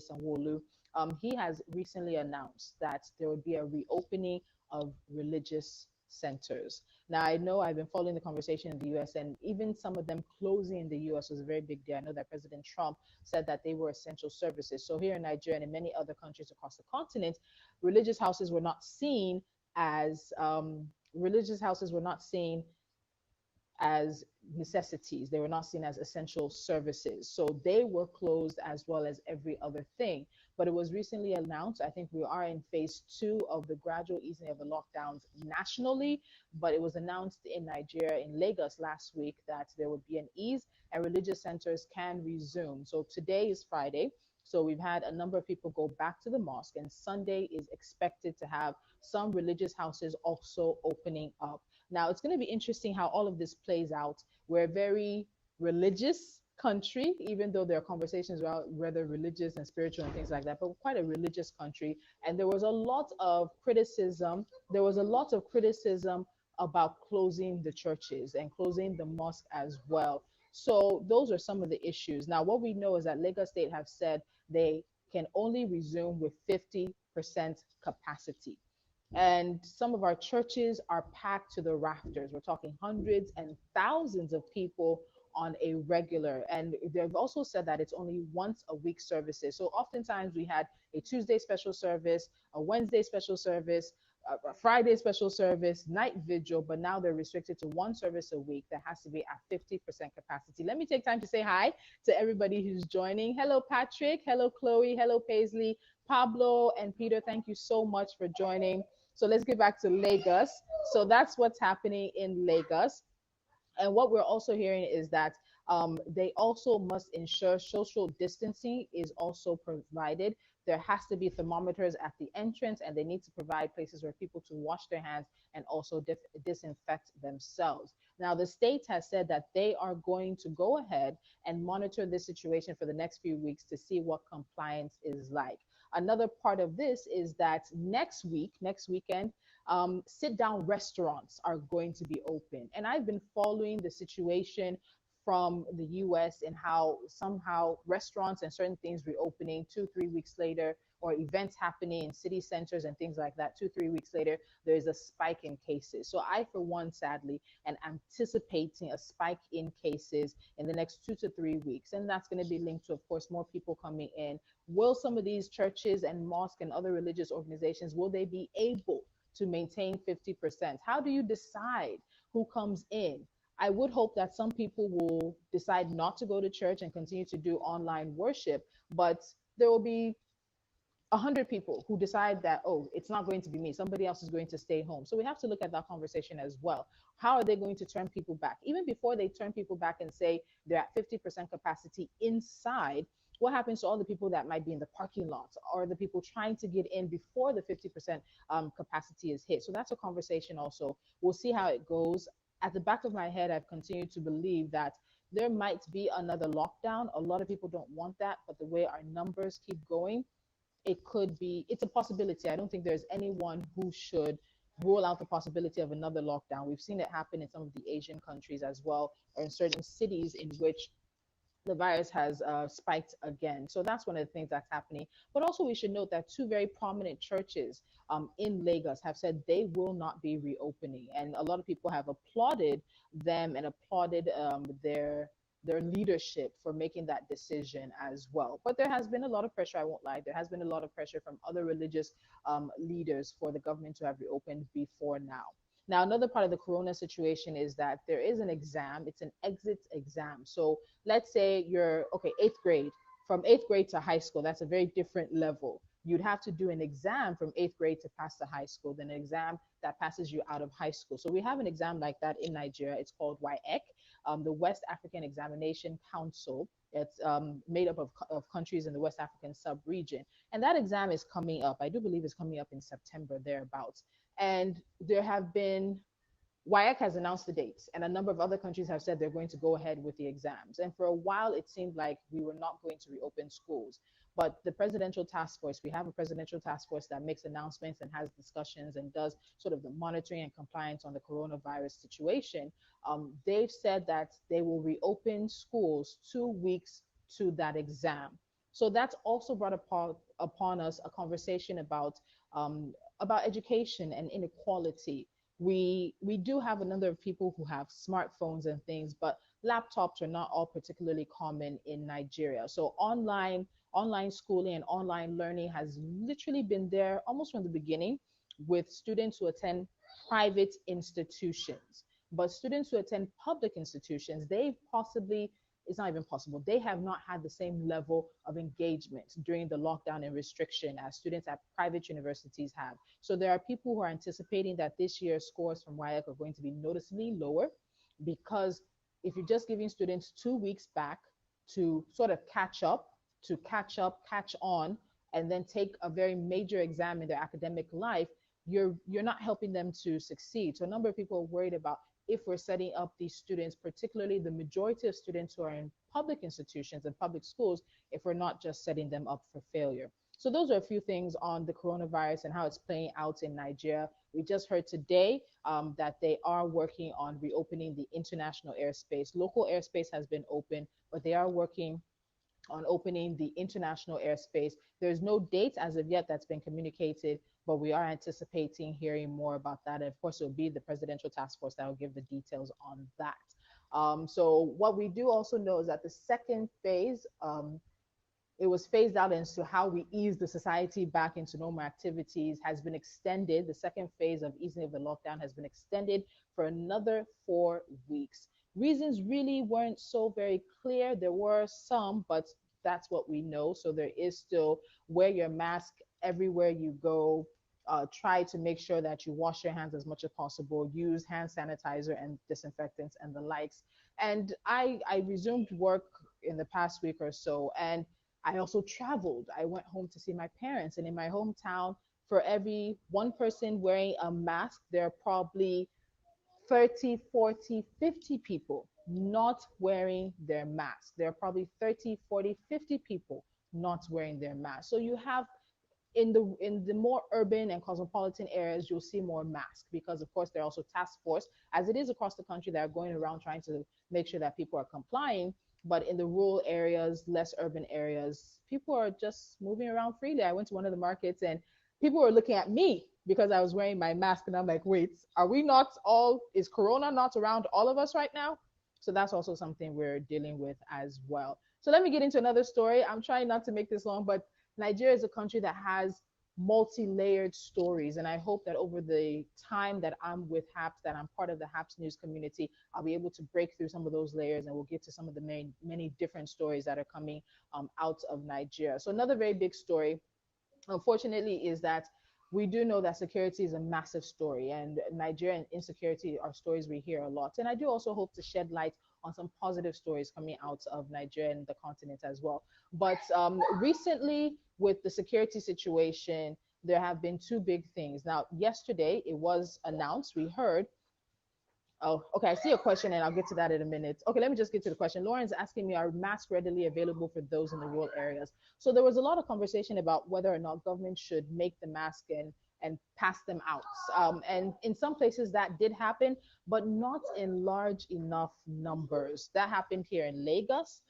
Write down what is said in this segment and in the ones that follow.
Sanwo-Olu, he has recently announced that there would be a reopening of religious centers. Now, I know I've been following the conversation in the US, and even some of them closing in the US was a very big deal. I know that President Trump said that they were essential services. So, here in Nigeria and in many other countries across the continent, religious houses were not seen as religious houses were not seen as necessities. They were not seen as essential services. So they were closed as well as every other thing. But it was recently announced, I think we are in phase two of the gradual easing of the lockdowns nationally. But it was announced in Nigeria, in Lagos last week, that there would be an ease and religious centers can resume. So today is Friday. So we've had a number of people go back to the mosque, and Sunday is expected to have some religious houses also opening up. Now, it's going to be interesting how all of this plays out. We're a very religious country, even though there are conversations about whether religious and spiritual and things like that, but we're quite a religious country. And there was a lot of criticism. There was a lot of criticism about closing the churches and closing the mosque as well. So those are some of the issues. Now, what we know is that Lagos State have said they can only resume with 50% capacity. And some of our churches are packed to the rafters. We're talking hundreds and thousands of people on a regular. And they've also said that it's only once a week services. So oftentimes we had a Tuesday special service, a Wednesday special service, a Friday special service, night vigil, but now they're restricted to one service a week that has to be at 50% capacity. Let me take time to say hi to everybody who's joining. Hello, Patrick. Hello, Chloe. Hello, Paisley. Pablo and Peter, thank you so much for joining. So let's get back to Lagos. So that's what's happening in Lagos. And what we're also hearing is that they also must ensure social distancing is also provided. There has to be thermometers at the entrance, and they need to provide places where people to wash their hands and also disinfect themselves. Now, the state has said that they are going to go ahead and monitor this situation for the next few weeks to see what compliance is like. Another part of this is that next week, next weekend, sit down restaurants are going to be open. And I've been following the situation from the US and how somehow restaurants and certain things reopening 2, 3 weeks later, or events happening in city centers and things like that 2, 3 weeks later, there's a spike in cases. So I, for one, sadly, am anticipating a spike in cases in the next 2 to 3 weeks. And that's going to be linked to, of course, more people coming in. Will some of these churches and mosques and other religious organizations, will they be able to maintain 50%? How do you decide who comes in? I would hope that some people will decide not to go to church and continue to do online worship, but there will be 100 people who decide that, oh, it's not going to be me, somebody else is going to stay home. So we have to look at that conversation as well. How are they going to turn people back? Even before they turn people back and say they're at 50% capacity inside, what happens to all the people that might be in the parking lot, or the people trying to get in before the 50% capacity is hit? So that's a conversation also. We'll see how it goes. At the back of my head, I've continued to believe that there might be another lockdown. A lot of people don't want that, but the way our numbers keep going, it could be, it's a possibility. I don't think there's anyone who should rule out the possibility of another lockdown. We've seen it happen in some of the Asian countries as well, or in certain cities in which the virus has spiked again. So that's one of the things that's happening. But also, we should note that two very prominent churches in Lagos have said they will not be reopening, and a lot of people have applauded them and applauded their leadership for making that decision as well. But there has been a lot of pressure, I won't lie. There has been a lot of pressure from other religious leaders for the government to have reopened before now. Now, another part of the corona situation is that there is an exam. It's an exit exam. So let's say you're, okay, eighth grade. From eighth grade to high school, that's a very different level. You'd have to do an exam from eighth grade to pass to high school, then an exam that passes you out of high school. So we have an exam like that in Nigeria. It's called WAEC, the West African Examination Council. It's made up of countries in the West African sub-region. And that exam is coming up. I do believe it's coming up in September, thereabouts. And there have been, WAEC has announced the dates, and a number of other countries have said they're going to go ahead with the exams. And for a while, it seemed like we were not going to reopen schools. But the presidential task force, we have a presidential task force that makes announcements and has discussions and does sort of the monitoring and compliance on the coronavirus situation. They've said that they will reopen schools 2 weeks to that exam. So that's also brought upon us a conversation about education and inequality. We do have a number of people who have smartphones and things, but laptops are not all particularly common in Nigeria. So online schooling and online learning has literally been there almost from the beginning, with students who attend private institutions. But students who attend public institutions, they possibly, it's not even possible, they have not had the same level of engagement during the lockdown and restriction as students at private universities have. So there are people who are anticipating that this year's scores from WIAC are going to be noticeably lower, because if you're just giving students 2 weeks back to sort of catch on, and then take a very major exam in their academic life, you're not helping them to succeed. So a number of people are worried about, if we're setting up these students, particularly the majority of students who are in public institutions and public schools, if we're not just setting them up for failure. So those are a few things on the coronavirus and how it's playing out in Nigeria. We just heard today that they are working on reopening the international airspace. Local airspace has been open, but they are working on opening the international airspace. There's no date as of yet that's been communicated, but we are anticipating hearing more about that. And of course, it will be the presidential task force that will give the details on that. So what we do also know is that the second phase, it was phased out into how we ease the society back into normal activities, has been extended. The second phase of easing of the lockdown has been extended for another 4 weeks. Reasons really weren't so very clear. There were some, but that's what we know. So there is still, wear your mask everywhere you go. Try to make sure that you wash your hands as much as possible. Use hand sanitizer and disinfectants and the likes. And I resumed work in the past week or so, and I also traveled. I went home to see my parents, and in my hometown, for every one person wearing a mask, there are probably 30, 40, 50 people not wearing their mask. There are probably 30, 40, 50 people not wearing their mask. So you have, in the more urban and cosmopolitan areas, you'll see more masks, because of course there are also task force, as it is across the country, that are going around trying to make sure that people are complying. But in the rural areas, less urban areas, people are just moving around freely. I went to one of the markets, and people were looking at me because I was wearing my mask, and I'm like, wait, are we not all, is corona not around all of us right now? So that's also something we're dealing with as well. So let me get into another story. I'm trying not to make this long, but Nigeria is a country that has multi-layered stories, and I hope that over the time that I'm with HAPS, that I'm part of the HAPS news community, I'll be able to break through some of those layers, and we'll get to some of the many different stories that are coming out of Nigeria. So another very big story, unfortunately, is that we do know that security is a massive story, and Nigeria and insecurity are stories we hear a lot. And I do also hope to shed light on some positive stories coming out of Nigeria and the continent as well. But recently, with the security situation, there have been two big things. Now, yesterday it was announced, we heard. Oh, okay. I see a question, and I'll get to that in a minute. Okay, let me just get to the question. Lauren's asking me, are masks readily available for those in the rural areas? So there was a lot of conversation about whether or not government should make the mask and pass them out. And in some places that did happen, but not in large enough numbers. That happened here in Lagos,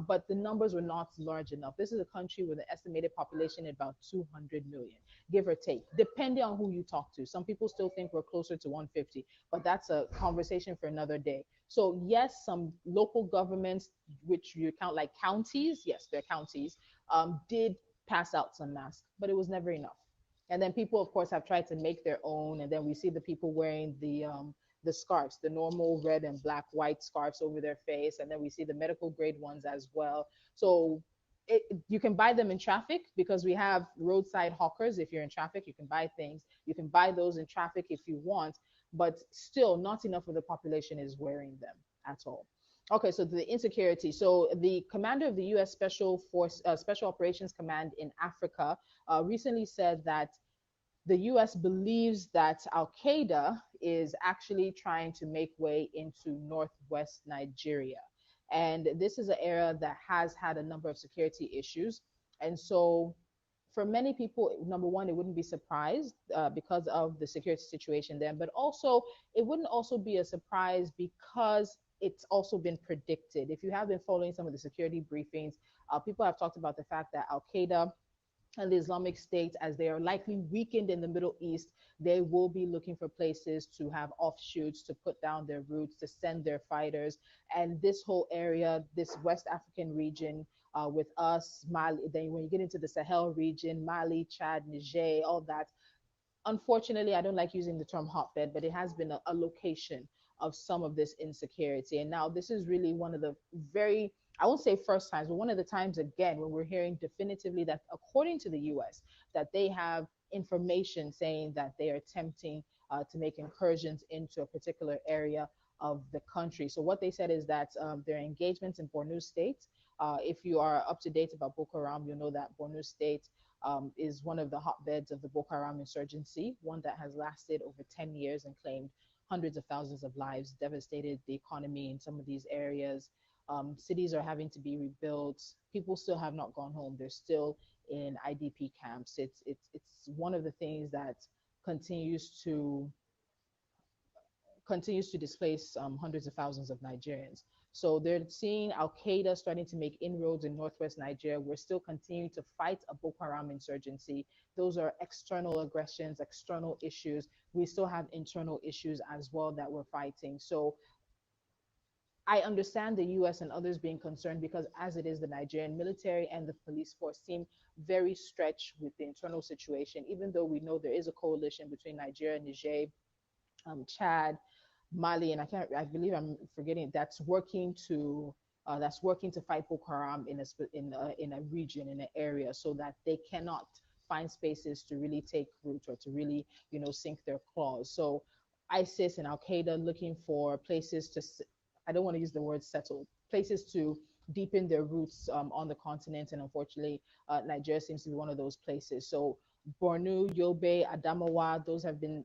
but the numbers were not large enough. This is a country with an estimated population of about 200 million, give or take, depending on who you talk to. Some people still think we're closer to 150, but that's a conversation for another day. So yes, some local governments, which you count like counties, yes, they're counties, did pass out some masks, but it was never enough. And then people, of course, have tried to make their own, and then we see the people wearing the scarves, the normal red and black white scarves over their face, and then we see the medical grade ones as well. So you can buy them in traffic, because we have roadside hawkers. If you're in traffic, you can buy things. You can buy those in traffic if you want, but still not enough of the population is wearing them at all. Okay, so the insecurity. So the commander of the U.S. Special Operations Command in Africa, recently said that the US believes that Al Qaeda is actually trying to make way into northwest Nigeria. And this is an area that has had a number of security issues. And so, for many people, number one, it wouldn't be surprised because of the security situation there, but also, it wouldn't also be a surprise because it's also been predicted. If you have been following some of the security briefings, people have talked about the fact that Al Qaeda and the Islamic State, as they are likely weakened in the Middle East, they will be looking for places to have offshoots, to put down their roots, to send their fighters. And this whole area, this West African region, with us, Mali, then when you get into the Sahel region, Mali, Chad, Niger, all that, unfortunately, I don't like using the term hotbed, but it has been a location of some of this insecurity. And now this is really one of the very, I won't say first times, but one of the times again when we're hearing definitively that according to the US, that they have information saying that they are attempting to make incursions into a particular area of the country. So what they said is that their engagements in Borno State, if you are up to date about Boko Haram, you'll know that Borno State is one of the hotbeds of the Boko Haram insurgency, one that has lasted over 10 years and claimed hundreds of thousands of lives, devastated the economy in some of these areas. Cities are having to be rebuilt. People still have not gone home. They're still in IDP camps. It's one of the things that continues to continues to displace hundreds of thousands of Nigerians. So they're seeing Al Qaeda starting to make inroads in northwest Nigeria. We're still continuing to fight a Boko Haram insurgency. Those are external aggressions, external issues. We still have internal issues as well that we're fighting. So I understand the US and others being concerned because, as it is, the Nigerian military and the police force seem very stretched with the internal situation, even though we know there is a coalition between Nigeria, Niger, Chad, Mali, and I believe I'm forgetting that's working to fight Boko Haram in a region, in an area, so that they cannot find spaces to really take root or to really sink their claws. So ISIS and Al Qaeda looking for places to, I don't want to use the word settle, places to deepen their roots on the continent, and unfortunately, Nigeria seems to be one of those places. So Borno, Yobe, Adamawa, those have been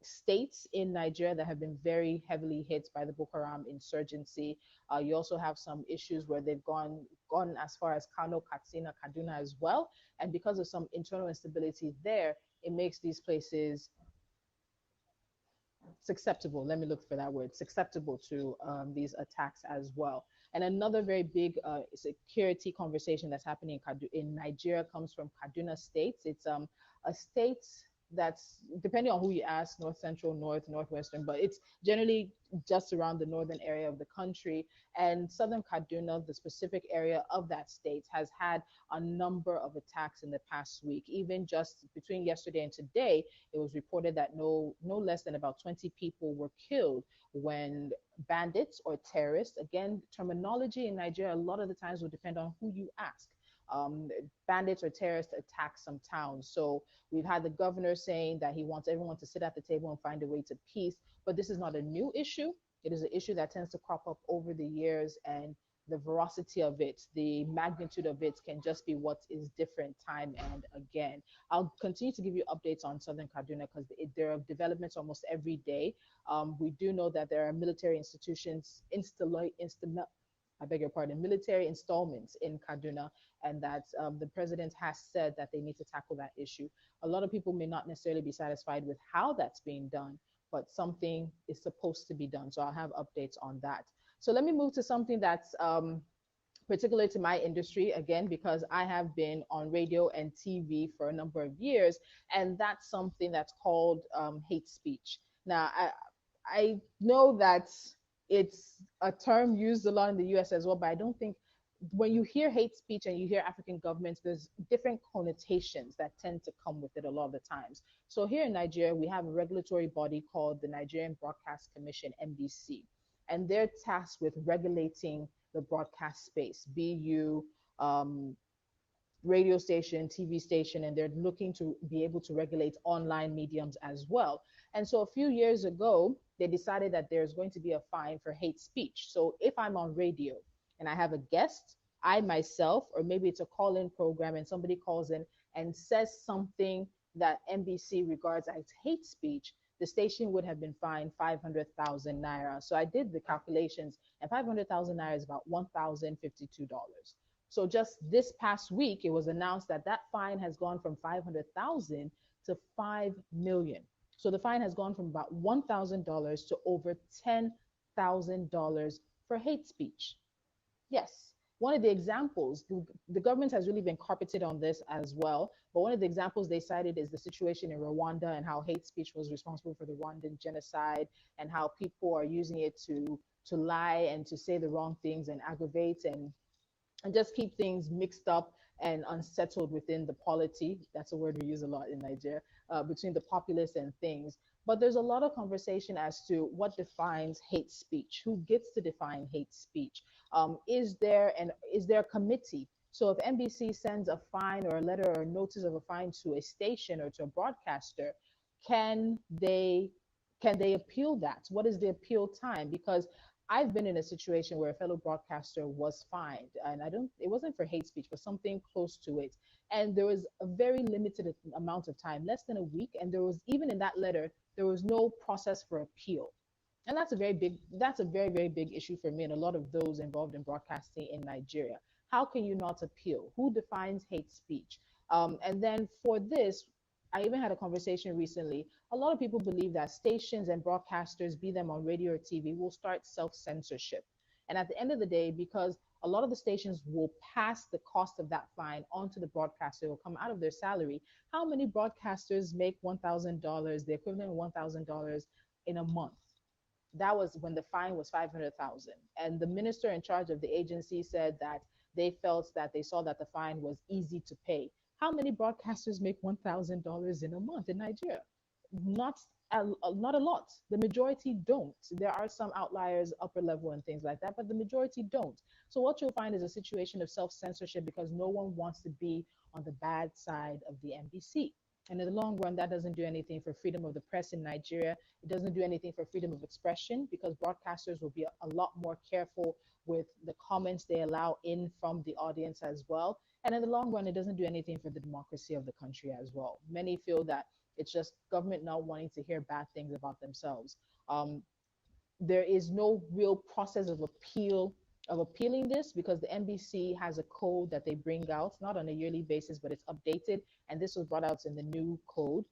states in Nigeria that have been very heavily hit by the Boko Haram insurgency. You also have some issues where they've gone as far as Kano, Katsina, Kaduna as well. And because of some internal instability there, it makes these places susceptible. Let me look for that word, susceptible to these attacks as well. And another very big security conversation that's happening in Nigeria comes from Kaduna State. It's a state that's, depending on who you ask, north central, north, northwestern, but it's generally just around the northern area of the country. And southern Kaduna, the specific area of that state, has had a number of attacks in the past week. Even just between yesterday and today, it was reported that no less than about 20 people were killed when bandits or terrorists, again, terminology in Nigeria a lot of the times will depend on who you ask. Bandits or terrorists attack some towns. So we've had the governor saying that he wants everyone to sit at the table and find a way to peace. But this is not a new issue. It is an issue that tends to crop up over the years, and the veracity of it, the magnitude of it can just be what is different time and again. I'll continue to give you updates on Southern Kaduna because there are developments almost every day. We do know that there are military institutions, I beg your pardon, military installments in Kaduna, and that the president has said that they need to tackle that issue. A lot of people may not necessarily be satisfied with how that's being done, but something is supposed to be done. So I'll have updates on that. So let me move to something that's particular to my industry, again, because I have been on radio and TV for a number of years, and that's something that's called hate speech. Now, I know that it's a term used a lot in the US as well, but I don't think when you hear hate speech and you hear African governments, there's different connotations that tend to come with it a lot of the times. So here in Nigeria, we have a regulatory body called the Nigerian Broadcast Commission, NBC, and they're tasked with regulating the broadcast space, be you radio station, TV station, and they're looking to be able to regulate online mediums as well. And so a few years ago, they decided that there's going to be a fine for hate speech. So if I'm on radio and I have a guest, I myself, or maybe it's a call-in program and somebody calls in and says something that NBC regards as hate speech, the station would have been fined 500,000 naira. So I did the calculations, and 500,000 naira is about $1,052. So just this past week, it was announced that that fine has gone from 500,000 to 5 million. So the fine has gone from about $1,000 to over $10,000. $1,000 for hate speech. Yes. One of the examples, the government has really been carpeted on this as well. But one of the examples they cited is the situation in Rwanda and how hate speech was responsible for the Rwandan genocide and how people are using it to lie and to say the wrong things and aggravate and just keep things mixed up and unsettled within the polity. That's a word we use a lot in Nigeria, between the populace and things. But there's a lot of conversation as to what defines hate speech, who gets to define hate speech. Is there a committee? So if NBC sends a fine or a letter or a notice of a fine to a station or to a broadcaster, can they appeal that? What is the appeal time? Because I've been in a situation where a fellow broadcaster was fined, and it wasn't for hate speech, but something close to it. And there was a very limited amount of time, less than a week. And there was, even in that letter, there was no process for appeal. And that's a very, very big issue for me and a lot of those involved in broadcasting in Nigeria. How can you not appeal? Who defines hate speech? And then for this, I even had a conversation recently. A lot of people believe that stations and broadcasters, be them on radio or TV, will start self censorship. And at the end of the day, because a lot of the stations will pass the cost of that fine onto the broadcaster, it will come out of their salary. How many broadcasters make $1,000, the equivalent of $1,000 in a month? That was when the fine was 500,000. And the minister in charge of the agency said that they felt that they saw that the fine was easy to pay. How many broadcasters make $1,000 in a month in Nigeria? Not not a lot. The majority don't. There are some outliers, upper level and things like that, but the majority don't. So what you'll find is a situation of self-censorship because no one wants to be on the bad side of the NBC. And in the long run, that doesn't do anything for freedom of the press in Nigeria. It doesn't do anything for freedom of expression because broadcasters will be a lot more careful with the comments they allow in from the audience as well. And in the long run, it doesn't do anything for the democracy of the country as well. Many feel that it's just government not wanting to hear bad things about themselves. Um, there is no real process of appealing this because the NBC has a code that they bring out, not on a yearly basis, but it's updated. And this was brought out in the new code.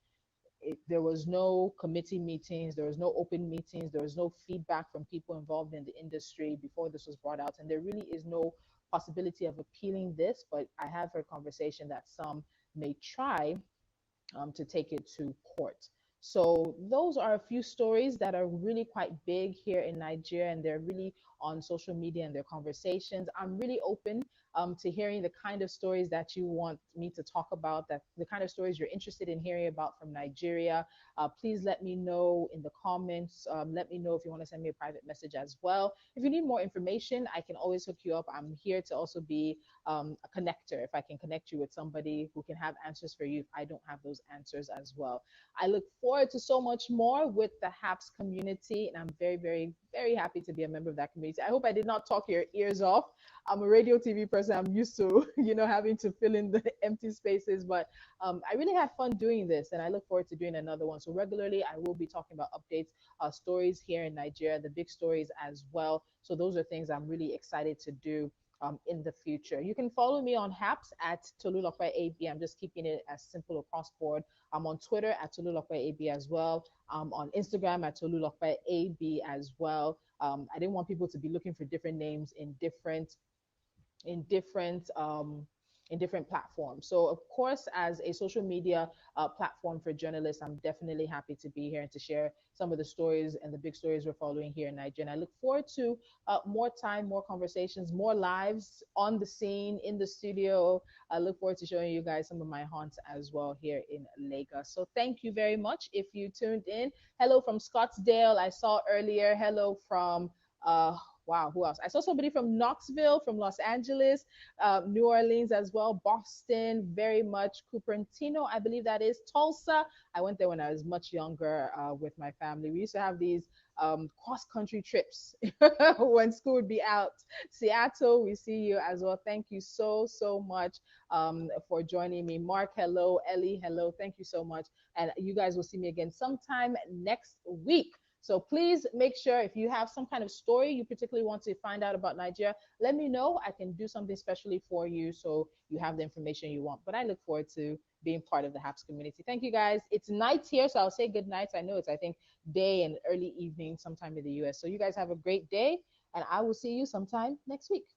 There was no committee meetings, there was no open meetings, there was no feedback from people involved in the industry before this was brought out. And there really is no possibility of appealing this, but I have heard conversation that some may try to take it to court. So those are a few stories that are really quite big here in Nigeria, and they're really on social media and their conversations. I'm really open to hearing the kind of stories that you want me to talk about, that the kind of stories you're interested in hearing about from Nigeria. Please let me know in the comments. Let me know if you want to send me a private message as well. If you need more information, I can always hook you up. I'm here to also be a connector. If I can connect you with somebody who can have answers for you if I don't have those answers as well. I look forward to so much more with the HAPS community, and I'm very, very, very happy to be a member of that community. I hope I did not talk your ears off. I'm a radio TV person. I'm used to, having to fill in the empty spaces, but I really had fun doing this, and I look forward to doing another one. So regularly, I will be talking about updates, stories here in Nigeria, the big stories as well. So those are things I'm really excited to do in the future. You can follow me on HAPS at Tolulokwe AB. I'm just keeping it as simple across board. I'm on Twitter at Tolulokwe AB as well. I'm on Instagram at Tolulokwe AB as well. I didn't want people to be looking for different names in different platforms. So of course, as a social media platform for journalists, I'm definitely happy to be here and to share some of the stories and the big stories we're following here in Nigeria. And I look forward to more time, more conversations, more lives on the scene, in the studio. I look forward to showing you guys some of my haunts as well here in Lagos. So thank you very much if you tuned in. Hello from Scottsdale, I saw earlier. Hello from wow, who else? I saw somebody from Knoxville, from Los Angeles, New Orleans as well, Boston, very much, Cupertino, I believe that is, Tulsa. I went there when I was much younger with my family. We used to have these cross-country trips when school would be out. Seattle, we see you as well. Thank you so, so much for joining me. Mark, hello. Ellie, hello. Thank you so much. And you guys will see me again sometime next week. So please make sure if you have some kind of story you particularly want to find out about Nigeria, let me know. I can do something specially for you so you have the information you want. But I look forward to being part of the HAPS community. Thank you guys. It's night here, so I'll say good night. I know it's, I think, day and early evening sometime in the US. So you guys have a great day, and I will see you sometime next week.